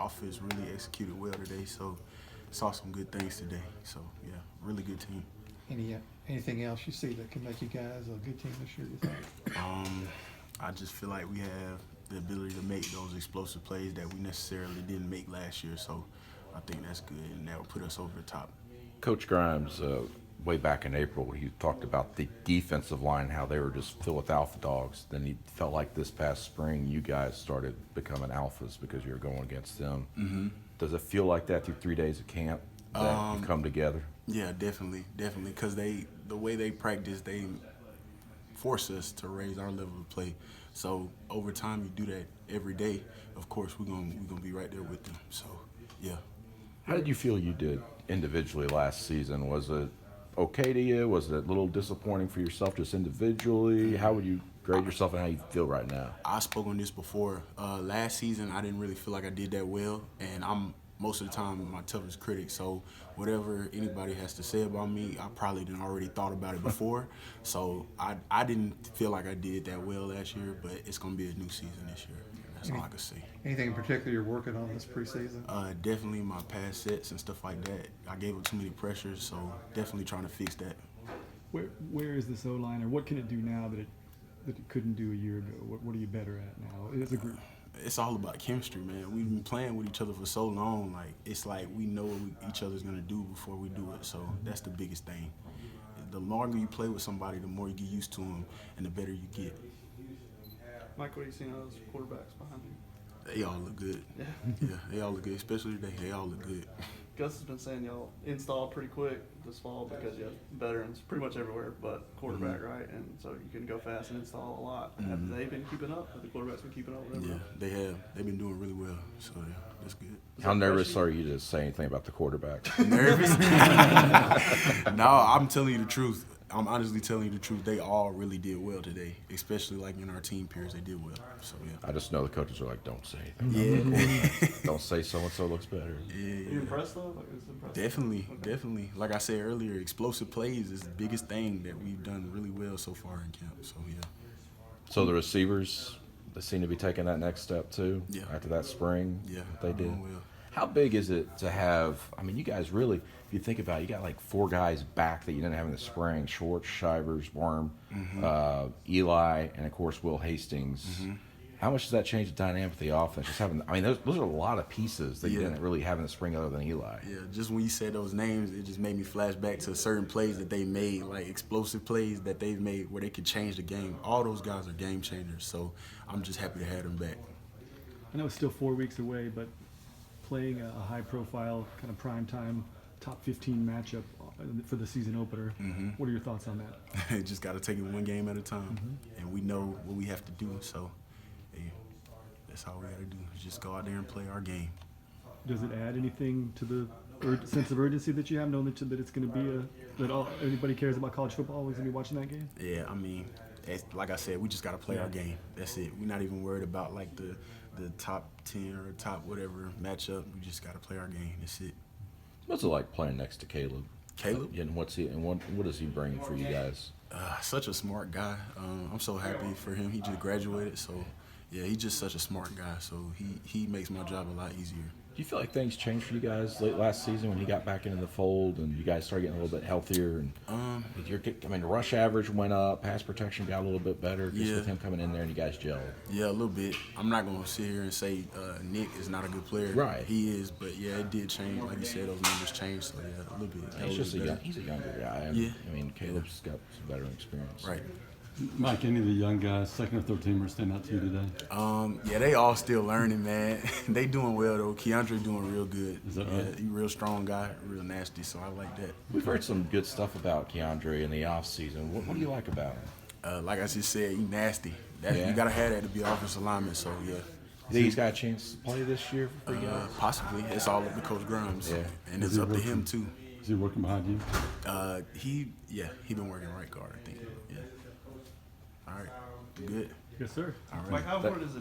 offense really executed well today. So saw some good things today. So yeah, really good team. Anything else you see that can make you guys a good team this year, you think? I just feel like we have the ability to make those explosive plays that we necessarily didn't make last year. So I think that's good, and that will put us over the top. Coach Grimes, way back in April, he talked about the defensive line, how they were just filled with alpha dogs. Then he felt like this past spring you guys started becoming alphas because you were going against them. Mm-hmm. Does it feel like that through 3 days of camp that you come together? Yeah, definitely, because the way they practice, they force us to raise our level of play. So over time, you do that every day. Of course, we're gonna be right there with them. So yeah. How did you feel you did individually last season? Was it okay to you? Was it a little disappointing for yourself just individually? How would you grade yourself and how you feel right now? I spoke on this before. Last season, I didn't really feel like I did that well, and I'm most of the time my toughest critic. So whatever anybody has to say about me, I probably didn't already thought about it before. So I didn't feel like I did that well last year, but it's gonna be a new season this year. That's all I can say. Anything in particular you're working on this preseason? Definitely my pass sets and stuff like that. I gave up too many pressures, so definitely trying to fix that. Where is this O-line, or what can it do now that it couldn't do a year ago? What are you better at now as a group? It's all about chemistry, man. We've been playing with each other for so long. Like, it's like we know what each other's gonna do before we do it. So that's the biggest thing. The longer you play with somebody, the more you get used to them, and the better you get. Mike, what are you seeing out of those quarterbacks behind you? They all look good. Yeah, they all look good, especially today. They all look good. Gus has been saying y'all installed pretty quick this fall because you have veterans pretty much everywhere but quarterback, right? And so you can go fast and install a lot. Have they been keeping up? Have the quarterbacks been keeping up with everyone? Yeah, they have. They've been doing really well. So yeah, that's good. How nervous are you to say anything about the quarterback? Nervous? No, I'm telling you the truth. I'm honestly telling you the truth. They all really did well today, especially like in our team peers. They did well. So yeah. I just know the coaches are like, don't say anything. Yeah. Don't say so-and-so looks better. Yeah. Are you impressed though? Like, is it impressive? Definitely. Like I said earlier, explosive plays is the biggest thing that we've done really well so far in camp. So yeah. So the receivers, they seem to be taking that next step too. Yeah. After that spring, Yeah. what they did. Doing well. How big is it to have? I mean, you guys really, if you think about it, you got like 4 guys back that you didn't have in the spring: Schwartz, Shivers, Worm, Eli, and of course Will Hastings. How much does that change the dynamic of the offense? Just having, I mean, those are a lot of pieces that you didn't really have in the spring other than Eli. Yeah, just when you said those names, it just made me flash back to certain plays that they made, like explosive plays that they've made where they could change the game. All those guys are game changers, so I'm just happy to have them back. I know it's still 4 weeks away, but playing a high-profile kind of primetime top 15 matchup for the season opener, what are your thoughts on that? Just got to take it one game at a time, and we know what we have to do, so hey, that's all we got to do is just go out there and play our game. Does it add anything to the sense of urgency that you have, knowing that it's going to be everybody cares about college football, always going to be watching that game? Yeah, I mean, like I said, we just got to play our game. That's it. We're not even worried about like the top 10 or top whatever matchup. We just got to play our game. That's it. What's it like playing next to Caleb? Caleb? Yeah, and what does he bring for you guys? Such a smart guy. I'm so happy for him. He just graduated, so yeah, he's just such a smart guy. So he makes my job a lot easier. Do you feel like things changed for you guys late last season when he got back into the fold and you guys started getting a little bit healthier? And rush average went up, pass protection got a little bit better just with him coming in there and you guys gelled. Yeah, a little bit. I'm not going to sit here and say Nick is not a good player. Right. He is, but yeah, it did change. Like you said, those numbers changed, so yeah, a little bit. He's a younger guy. Yeah. I mean, Caleb's got some veteran experience. Right. Mike, any of the young guys, second or third teamers, stand out to you today? Yeah, they all still learning, man. They doing well though. Keandre doing real good. Is that right? He real strong guy, real nasty. So I like that. We've heard some good stuff about Keandre in the offseason. What do you like about him? Like I just said, he nasty. You gotta have that to be offensive lineman. So yeah. You think he's got a chance to play this year for you guys? Possibly. It's all up to Coach Grimes. Yeah. And it's up to him too. Is he working behind you? He been working right guard, I think. Yeah. All right. Good. Yes, sir. All right. Mike, how important is it